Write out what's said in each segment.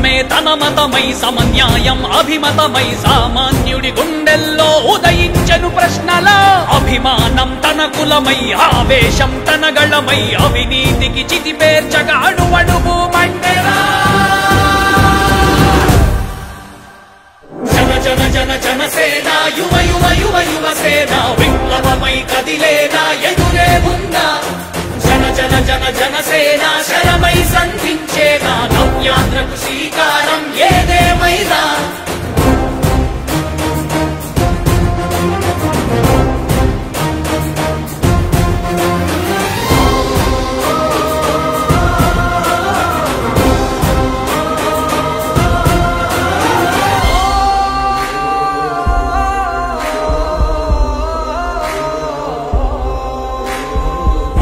ధర్మమే తన మతమై సమన్యాయం అభిమతమై సామాన్యుడి గుండెల్లో ఉదయించెను ప్రశ్నల అభిమానం తన కులమై ఆవేశం తన గళమై అవినీతికి చితి పేర్చగా అడువడుగు మండెరా జన జన జన జనసేన యువ యువ యువ యువసేన విప్లవమై కదిలేనా ఎదురే ఉందా జన జన జన జనసేన శరమై సంధించేనా నవ్యాంధ్రకు శ్రీకారం ఏదేమైనా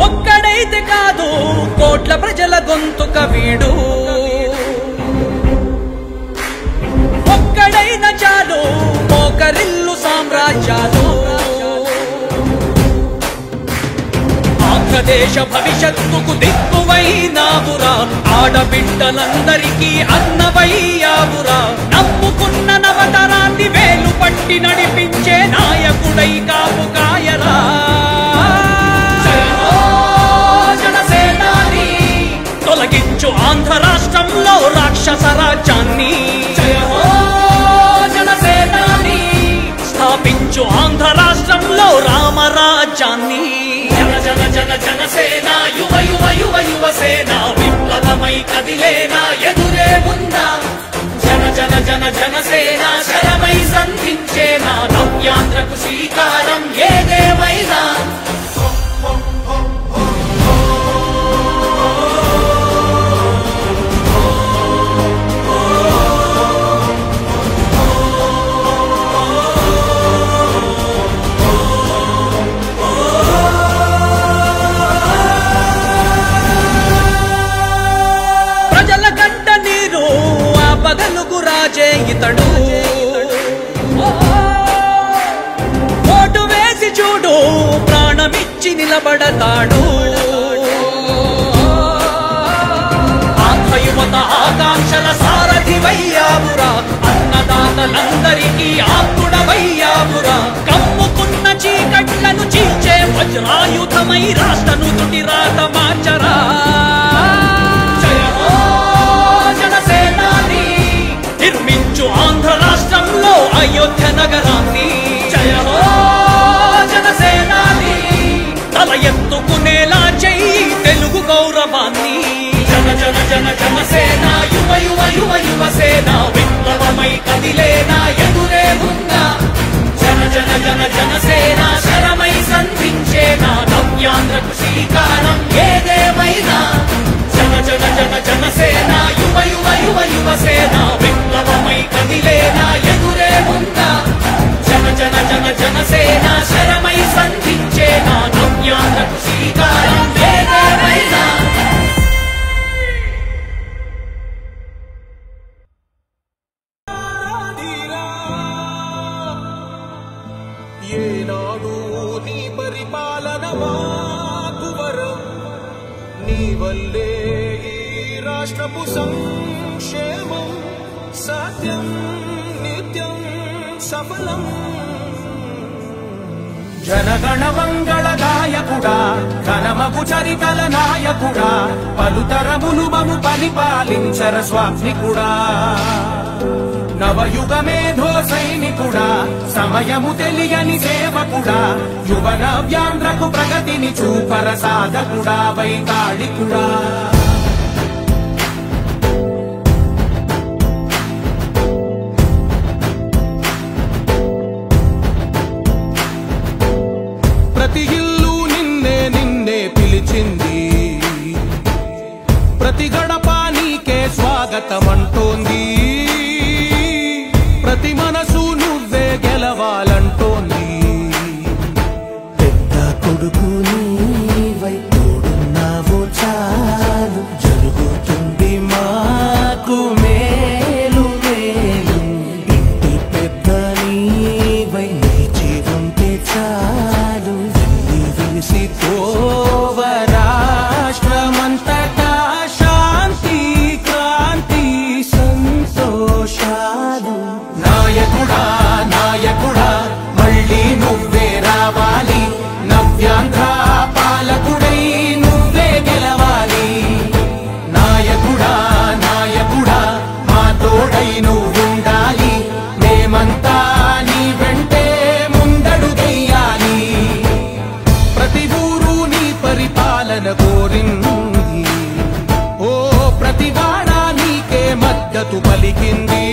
ఒక్కడైతే కాదు కోట్ల ప్రజల గొంతుక వీడు ఒక్కడైన చాలు మోకరిల్లు సామ్రాజ్యాలు ఆంధ్రదేశ భవిష్యత్తుకు దిక్కువైనావురా ఆడబిడ్డలందరికీ అన్నవయ్యావురా నమ్ముకున్న నవతరాన్ని వేలు పట్టి నడిపించే నాయకుడై కాపు కాయరా తొలగించు ఆంధ్ర రాష్ట్రంలో రాక్షస రాజ్యాన్ని జయ హో జనసేనాని స్థాపించు ఆంధ్ర రాష్ట్రంలో రామరాజ్యాన్ని జన జన జన జనసేన యువ యువ యువ యువసేన విప్లవమై కదిలేనా ఎదురే ఉందా జన జన జన జనసేన శరమై సంధించేనా నవ్యాంధ్రకు శ్రీకారం ఏదేమైనా పగలుగు రాజే ఇతడు ఓటు వేసి చూడు ప్రాణమిచ్చి నిలబడతాడు ఆంధ్ర యువత ఆకాంక్షల సారథివయ్యావురా అన్నదాతలందరికీ ఆప్తుడవయ్యావురా కమ్ముకున్న చీకట్లను చీల్చే వజ్రాయుధమై రాష్ట్రను తుటి రాత మార్చరా నిర్మించు ఆంధ్ర రాష్ట్రంలో అయోధ్య నగరాన్ని జయ హో జనసేనాని తల ఎత్తుకునేలా చెయ్యి తెలుగు గౌరవాన్ని జన జన జన జనసేన యువ యువ యువ యువసేన విప్లవమై కదిలేనా ఎదురే ఉందా జన జన జన జనసేన శరమై సంధించేనా నవ్యాంధ్రకు శ్రీకారం ఏదేమైనా జన జన జన జనసేన యువ యువ యువ యువసేన విప్లవమై కదిలేనా ఎదురే ఉందా జన జన జన జనసేన శరమై సంధించేనా నవ్యాంధ్రకు శ్రీకారం ఏదేమైనా ఏనాడు నీ పరిపాలన మాకు వరం నీ వల్లే ఈ రాష్ట్రపు సంక్షేమం సత్యం నిత్యం సఫలం జనగణ మంగళ నాయకుడా ఘనమగు చరితల నాయకుడా పలుతరములు మము పరిపాలించర స్వామికుడా నవయుగ మేధో సైనికుడా సమయము తెలియని సేవకుడా యువ నవ్యాంధ్రకు ప్రగతిని చూపర సాధకుడా వైతాళికుడా ప్రతి ఇల్లు నిన్నే నిన్నే పిలిచింది ప్రతి గడప నీకే స్వాగతమంటోంది ప్రతి మనసు నువ్వే గెలవాలంటోంది పెద్ద కొడుకు నీవై తోడున్నావు చాలు జరుగుతుంది మాకు మేలు మేలు ఇంటి పెద్ద నీవై నిలిచి ఉంటే చాలు వెళ్ళి విలిసి పోవ రాష్ట్రమంతటా శాంతి క్రాంతి సంతోషం కోరింది. ఓ ప్రతివాడా నీకే మద్దతు పలికింది.